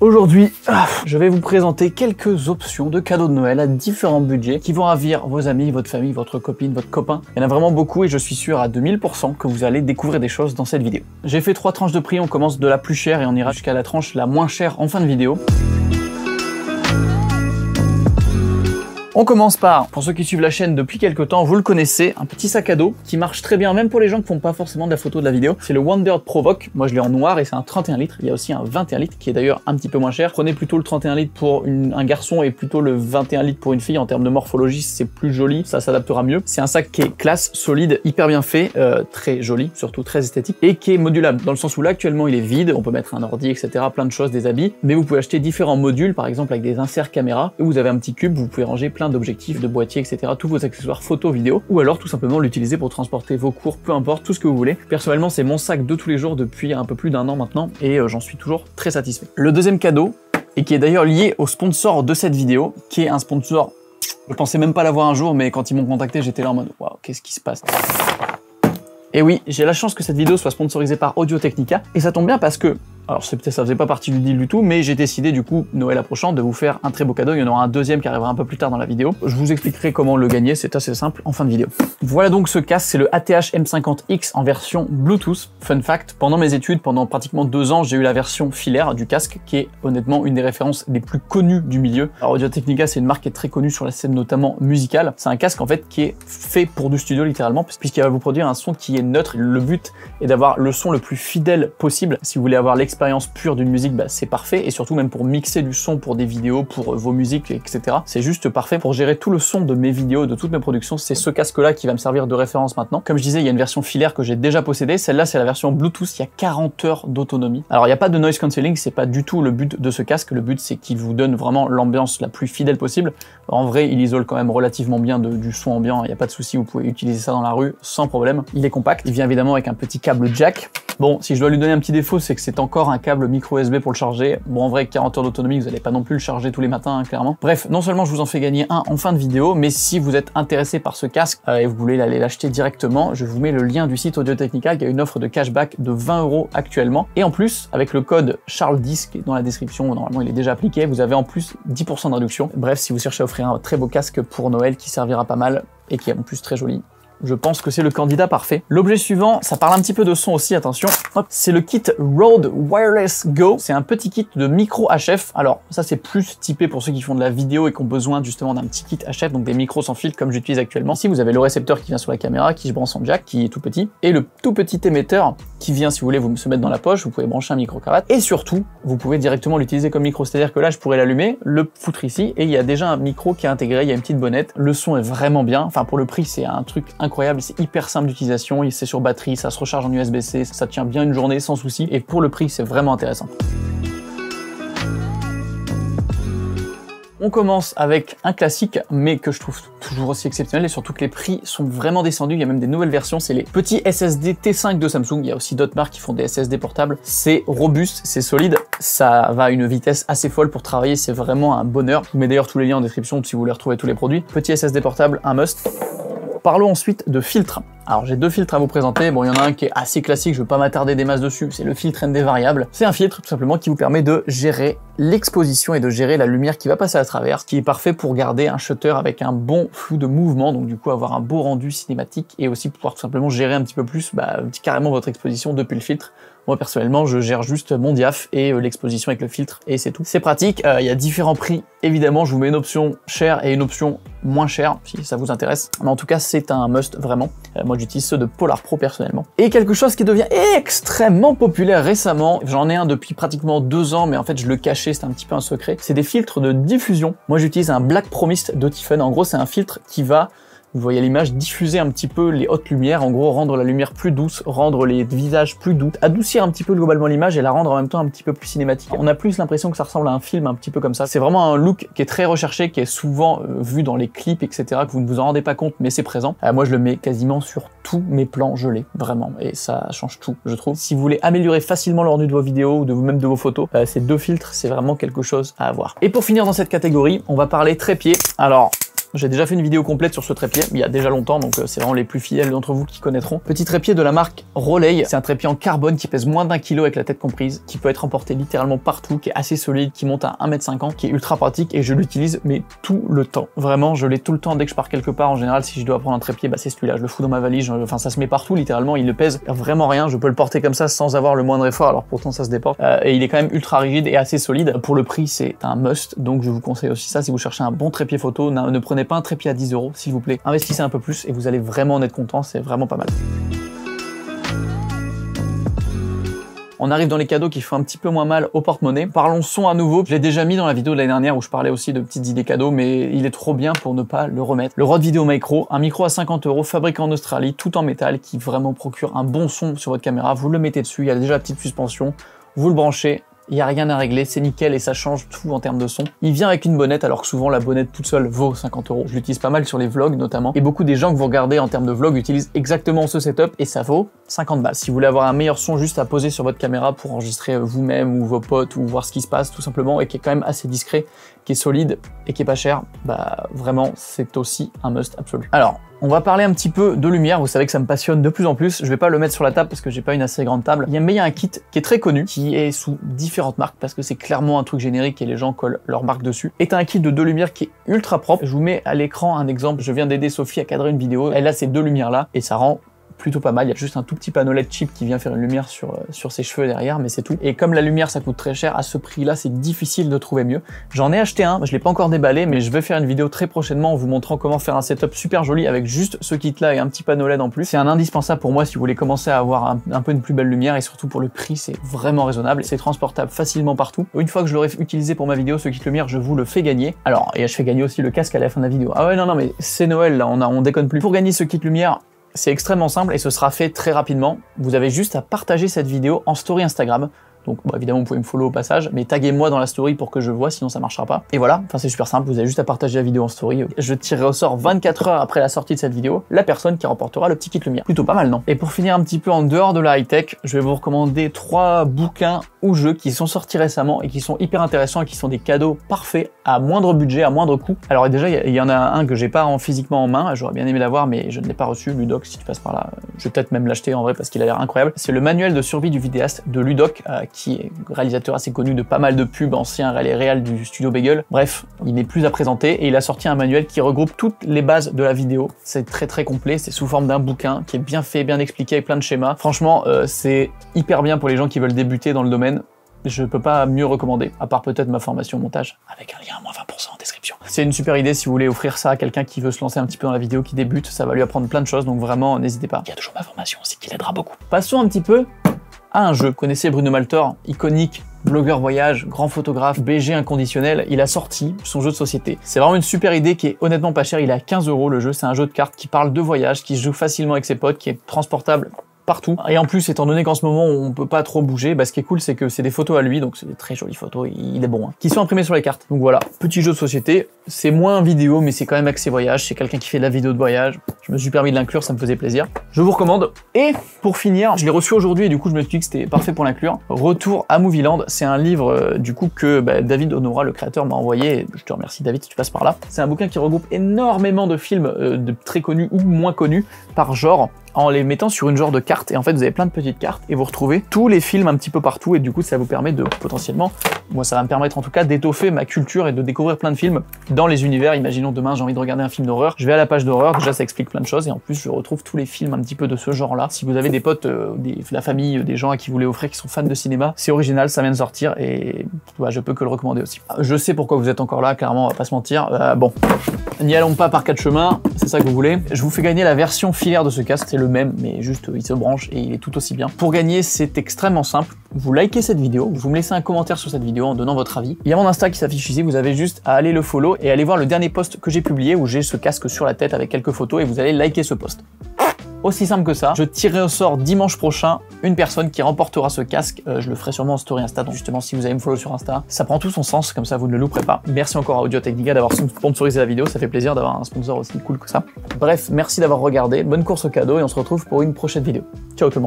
Aujourd'hui, je vais vous présenter quelques options de cadeaux de Noël à différents budgets qui vont ravir vos amis, votre famille, votre copine, votre copain. Il y en a vraiment beaucoup et je suis sûr à 2000% que vous allez découvrir des choses dans cette vidéo. J'ai fait 3 tranches de prix, on commence de la plus chère et on ira jusqu'à la tranche la moins chère en fin de vidéo. On commence par, pour ceux qui suivent la chaîne depuis quelques temps, vous le connaissez, un petit sac à dos qui marche très bien, même pour les gens qui font pas forcément de la photo de la vidéo. C'est le Wonder Provoke. Moi, je l'ai en noir et c'est un 31 litres. Il y a aussi un 21 litres qui est d'ailleurs un petit peu moins cher. Prenez plutôt le 31 litres pour un garçon et plutôt le 21 litres pour une fille. En termes de morphologie, c'est plus joli, ça s'adaptera mieux. C'est un sac qui est classe, solide, hyper bien fait, très joli, surtout très esthétique, et qui est modulable, dans le sens où là, actuellement, il est vide. On peut mettre un ordi, etc., plein de choses, des habits. Mais vous pouvez acheter différents modules, par exemple avec des inserts caméra, où vous avez un petit cube, vous pouvez ranger plein d'objectifs, de boîtiers, etc., tous vos accessoires photo, vidéo, ou alors tout simplement l'utiliser pour transporter vos cours, peu importe, tout ce que vous voulez. Personnellement, c'est mon sac de tous les jours depuis un peu plus d'1 an maintenant, et j'en suis toujours très satisfait. Le deuxième cadeau, et qui est d'ailleurs lié au sponsor de cette vidéo, qui est un sponsor, je pensais même pas l'avoir un jour, mais quand ils m'ont contacté, j'étais là en mode, waouh, qu'est-ce qui se passe? Et oui, j'ai la chance que cette vidéo soit sponsorisée par Audio Technica, et ça tombe bien parce que, alors ça faisait pas partie du deal du tout, mais j'ai décidé du coup, Noël approchant, de vous faire un très beau cadeau. Il y en aura un deuxième qui arrivera un peu plus tard dans la vidéo. Je vous expliquerai comment le gagner, c'est assez simple en fin de vidéo. Voilà donc ce casque, c'est le ATH M50X en version Bluetooth. Fun fact, pendant mes études, pendant pratiquement 2 ans, j'ai eu la version filaire du casque, qui est honnêtement une des références les plus connues du milieu. Alors Audio Technica, c'est une marque qui est très connue sur la scène notamment musicale. C'est un casque en fait qui est fait pour du studio littéralement, puisqu'il va vous produire un son qui est neutre. Le but est d'avoir le son le plus fidèle possible. Si vous voulez avoir l'expérience pure d'une musique, bah, c'est parfait, et surtout même pour mixer du son pour des vidéos, pour vos musiques, etc. C'est juste parfait pour gérer tout le son de mes vidéos, de toutes mes productions. C'est ce casque-là qui va me servir de référence maintenant. Comme je disais, il y a une version filaire que j'ai déjà possédée. Celle-là, c'est la version Bluetooth. Il y a 40 heures d'autonomie. Alors, il n'y a pas de noise cancelling, c'est pas du tout le but de ce casque. Le but, c'est qu'il vous donne vraiment l'ambiance la plus fidèle possible. En vrai, il isole quand même relativement bien du son ambiant. Il n'y a pas de souci, vous pouvez utiliser ça dans la rue sans problème. Il est compact. Il vient évidemment avec un petit câble jack. Bon, si je dois lui donner un petit défaut, c'est que c'est encore un câble micro USB pour le charger. Bon, en vrai, 40 heures d'autonomie, vous n'allez pas non plus le charger tous les matins, hein, clairement. Bref, non seulement je vous en fais gagner un en fin de vidéo, mais si vous êtes intéressé par ce casque et vous voulez aller l'acheter directement, je vous mets le lien du site Audio Technica, qui a une offre de cashback de 20 € actuellement. Et en plus, avec le code Charles10 qui est dans la description, normalement il est déjà appliqué, vous avez en plus 10% de réduction. Bref, si vous cherchez à offrir un très beau casque pour Noël qui servira pas mal et qui est en plus très joli, je pense que c'est le candidat parfait. L'objet suivant, ça parle un petit peu de son aussi, attention. Hop, c'est le kit Rode Wireless Go. C'est un petit kit de micro HF. Alors, ça c'est plus typé pour ceux qui font de la vidéo et qui ont besoin justement d'un petit kit HF, donc des micros sans fil comme j'utilise actuellement. Ici, vous avez le récepteur qui vient sur la caméra, qui se branche en jack, qui est tout petit, et le tout petit émetteur qui vient, si vous voulez, vous se mettre dans la poche, vous pouvez brancher un micro-cravate, et surtout, vous pouvez directement l'utiliser comme micro. C'est-à-dire que là, je pourrais l'allumer, le foutre ici, et il y a déjà un micro qui est intégré, il y a une petite bonnette. Le son est vraiment bien. Enfin, pour le prix, c'est un truc incroyable, c'est hyper simple d'utilisation, c'est sur batterie, ça se recharge en USB-C, ça tient bien une journée sans souci, et pour le prix, c'est vraiment intéressant. On commence avec un classique, mais que je trouve toujours aussi exceptionnel, et surtout que les prix sont vraiment descendus. Il y a même des nouvelles versions, c'est les petits SSD T5 de Samsung. Il y a aussi d'autres marques qui font des SSD portables. C'est robuste, c'est solide, ça va à une vitesse assez folle pour travailler, c'est vraiment un bonheur. Je vous mets d'ailleurs tous les liens en description si vous voulez retrouver tous les produits. Petit SSD portable, un must. Parlons ensuite de filtres. Alors j'ai 2 filtres à vous présenter. Bon, il y en a un qui est assez classique, je ne veux pas m'attarder des masses dessus, c'est le filtre ND variable. C'est un filtre tout simplement qui vous permet de gérer l'exposition et de gérer la lumière qui va passer à travers, ce qui est parfait pour garder un shutter avec un bon flou de mouvement, donc du coup avoir un beau rendu cinématique et aussi pouvoir tout simplement gérer un petit peu plus carrément votre exposition depuis le filtre. Moi personnellement, je gère juste mon diaph et l'exposition avec le filtre et c'est tout. C'est pratique, il y a différents prix. Évidemment, je vous mets une option chère et une option moins chère si ça vous intéresse. Mais en tout cas, c'est un must vraiment. Moi, j'utilise ceux de Polar Pro personnellement. Et quelque chose qui devient extrêmement populaire récemment, j'en ai un depuis pratiquement 2 ans, mais en fait, je le cachais, c'est un petit peu un secret. C'est des filtres de diffusion. Moi, j'utilise un Black Promised de Tiffen. En gros, c'est un filtre qui va, vous voyez à l'image, diffuser un petit peu les hautes lumières, en gros rendre la lumière plus douce, rendre les visages plus doux, adoucir un petit peu globalement l'image et la rendre en même temps un petit peu plus cinématique. On a plus l'impression que ça ressemble à un film un petit peu comme ça. C'est vraiment un look qui est très recherché, qui est souvent vu dans les clips, etc., que vous ne vous en rendez pas compte, mais c'est présent. Moi je le mets quasiment sur tous mes plans, je l'ai, vraiment, et ça change tout, je trouve. Si vous voulez améliorer facilement le rendu de vos vidéos ou de vous-même de vos photos, ces 2 filtres, c'est vraiment quelque chose à avoir. Et pour finir dans cette catégorie, on va parler trépied. Alors, J'ai déjà fait une vidéo complète sur ce trépied, il y a déjà longtemps, donc c'est vraiment les plus fidèles d'entre vous qui connaîtront. Petit trépied de la marque Roley, c'est un trépied en carbone qui pèse moins d'1 kg avec la tête comprise, qui peut être emporté littéralement partout, qui est assez solide, qui monte à 1,50 m, qui est ultra pratique et je l'utilise mais tout le temps. Vraiment, je l'ai tout le temps dès que je pars quelque part. En général, si je dois prendre un trépied, bah c'est celui-là, je le fous dans ma valise, enfin ça se met partout littéralement, il ne pèse vraiment rien, je peux le porter comme ça sans avoir le moindre effort, alors pourtant ça se déporte. Et il est quand même ultra rigide et assez solide. Pour le prix, c'est un must, donc je vous conseille aussi ça si vous cherchez un bon trépied photo. Ne prenez pas un trépied à 10 € s'il vous plaît, investissez un peu plus et vous allez vraiment en être content, c'est vraiment pas mal. On arrive dans les cadeaux qui font un petit peu moins mal au porte-monnaie. Parlons son à nouveau. Je l'ai déjà mis dans la vidéo de l'année dernière où je parlais aussi de petites idées cadeaux, mais il est trop bien pour ne pas le remettre. Le Rode Video Micro, un micro à 50 €, fabriqué en Australie, tout en métal, qui vraiment procure un bon son sur votre caméra. Vous le mettez dessus, il y a déjà la petite suspension, vous le branchez. Il n'y a rien à régler, c'est nickel et ça change tout en termes de son. Il vient avec une bonnette alors que souvent la bonnette toute seule vaut 50 €. Je l'utilise pas mal sur les vlogs notamment. Et beaucoup des gens que vous regardez en termes de vlog utilisent exactement ce setup et ça vaut 50 balles. Si vous voulez avoir un meilleur son juste à poser sur votre caméra pour enregistrer vous-même ou vos potes ou voir ce qui se passe tout simplement et qui est quand même assez discret, qui est solide et qui est pas cher, bah vraiment c'est aussi un must absolu. Alors, on va parler un petit peu de lumière, vous savez que ça me passionne de plus en plus, je vais pas le mettre sur la table parce que j'ai pas une assez grande table, mais il y a un kit qui est très connu, qui est sous différentes marques parce que c'est clairement un truc générique et les gens collent leur marque dessus. C'est un kit de 2 lumières qui est ultra propre, je vous mets à l'écran un exemple, je viens d'aider Sophie à cadrer une vidéo, elle a ces 2 lumières là et ça rend plutôt pas mal, il y a juste un tout petit panneau LED cheap qui vient faire une lumière sur ses cheveux derrière, mais c'est tout. Et comme la lumière ça coûte très cher, à ce prix-là c'est difficile de trouver mieux. J'en ai acheté un, je l'ai pas encore déballé, mais je vais faire une vidéo très prochainement en vous montrant comment faire un setup super joli avec juste ce kit-là et un petit panneau LED en plus. C'est un indispensable pour moi si vous voulez commencer à avoir un peu une plus belle lumière et surtout pour le prix, c'est vraiment raisonnable. C'est transportable facilement partout. Une fois que je l'aurai utilisé pour ma vidéo, ce kit lumière, je vous le fais gagner. Alors, et je fais gagner aussi le casque à la fin de la vidéo. Ah ouais, non, mais c'est Noël là, on déconne plus. Pour gagner ce kit lumière, c'est extrêmement simple et ce sera fait très rapidement. Vous avez juste à partager cette vidéo en story Instagram. Donc bon, évidemment vous pouvez me follow au passage, mais taguez-moi dans la story pour que je vois, sinon ça marchera pas. Et voilà, enfin c'est super simple, vous avez juste à partager la vidéo en story. Je tirerai au sort 24 heures après la sortie de cette vidéo la personne qui remportera le petit kit lumière. Plutôt pas mal, non? Et pour finir un petit peu en dehors de la high-tech, je vais vous recommander 3 bouquins ou jeux qui sont sortis récemment et qui sont hyper intéressants et qui sont des cadeaux parfaits à moindre budget, à moindre coût. Alors déjà, il y en a un que j'ai pas physiquement en main, j'aurais bien aimé l'avoir mais je ne l'ai pas reçu. Ludoc, si tu passes par là, je vais peut-être même l'acheter en vrai parce qu'il a l'air incroyable. C'est le manuel de survie du vidéaste de Ludoc, qui est réalisateur assez connu de pas mal de pubs, ancien réal du studio Bagel. Bref, il n'est plus à présenter et il a sorti un manuel qui regroupe toutes les bases de la vidéo. C'est très complet, c'est sous forme d'un bouquin qui est bien fait, bien expliqué avec plein de schémas. Franchement, c'est hyper bien pour les gens qui veulent débuter dans le domaine. Je peux pas mieux recommander, à part peut-être ma formation montage, avec un lien à moins 20% en description. C'est une super idée si vous voulez offrir ça à quelqu'un qui veut se lancer un petit peu dans la vidéo, qui débute, ça va lui apprendre plein de choses, donc vraiment, n'hésitez pas. Il y a toujours ma formation aussi qui l'aidera beaucoup. Passons un petit peu à un jeu. Vous connaissez Bruno Maltor, iconique, blogueur voyage, grand photographe, BG inconditionnel, il a sorti son jeu de société. C'est vraiment une super idée qui est honnêtement pas chère, il est à 15 € le jeu, c'est un jeu de cartes qui parle de voyage, qui se joue facilement avec ses potes, qui est transportable partout. Et en plus, étant donné qu'en ce moment on peut pas trop bouger, bah, ce qui est cool c'est que c'est des photos à lui, donc c'est des très jolies photos, il est bon, hein, qui sont imprimées sur les cartes. Donc voilà, petit jeu de société, c'est moins vidéo mais c'est quand même axé voyage, c'est quelqu'un qui fait de la vidéo de voyage, je me suis permis de l'inclure, ça me faisait plaisir. Je vous recommande. Et pour finir, je l'ai reçu aujourd'hui et du coup je me suis dit que c'était parfait pour l'inclure. Retour à Movieland, c'est un livre du coup que David Honora, le créateur, m'a envoyé, et je te remercie David si tu passes par là. C'est un bouquin qui regroupe énormément de films de très connus ou moins connus par genre, en les mettant sur une genre de carte, et en fait vous avez plein de petites cartes et vous retrouvez tous les films un petit peu partout et du coup ça vous permet de potentiellement, moi ça va me permettre en tout cas d'étoffer ma culture et de découvrir plein de films dans les univers. Imaginons demain j'ai envie de regarder un film d'horreur, je vais à la page d'horreur, déjà ça explique plein de choses et en plus je retrouve tous les films un petit peu de ce genre là. Si vous avez des potes, la famille, des gens à qui vous voulez offrir qui sont fans de cinéma, c'est original, ça vient de sortir et je peux que le recommander aussi. Je sais pourquoi vous êtes encore là, clairement on va pas se mentir, bon, n'y allons pas par 4 chemins, c'est ça que vous voulez. Je vous fais gagner la version filaire de ce casque, c'est le même mais juste il se branche et il est tout aussi bien. Pour gagner, c'est extrêmement simple. Vous likez cette vidéo, vous me laissez un commentaire sur cette vidéo en donnant votre avis. Il y a mon Insta qui s'affiche ici, vous avez juste à aller le follow et aller voir le dernier post que j'ai publié où j'ai ce casque sur la tête avec quelques photos et vous allez liker ce post. Aussi simple que ça, je tirerai au sort dimanche prochain une personne qui remportera ce casque. Je le ferai sûrement en story Insta, donc justement si vous allez me follow sur Insta, ça prend tout son sens, comme ça vous ne le louperez pas. Merci encore à Audio Technica d'avoir sponsorisé la vidéo, ça fait plaisir d'avoir un sponsor aussi cool que ça. Bref, merci d'avoir regardé, bonne course au cadeau et on se retrouve pour une prochaine vidéo. Ciao tout le monde.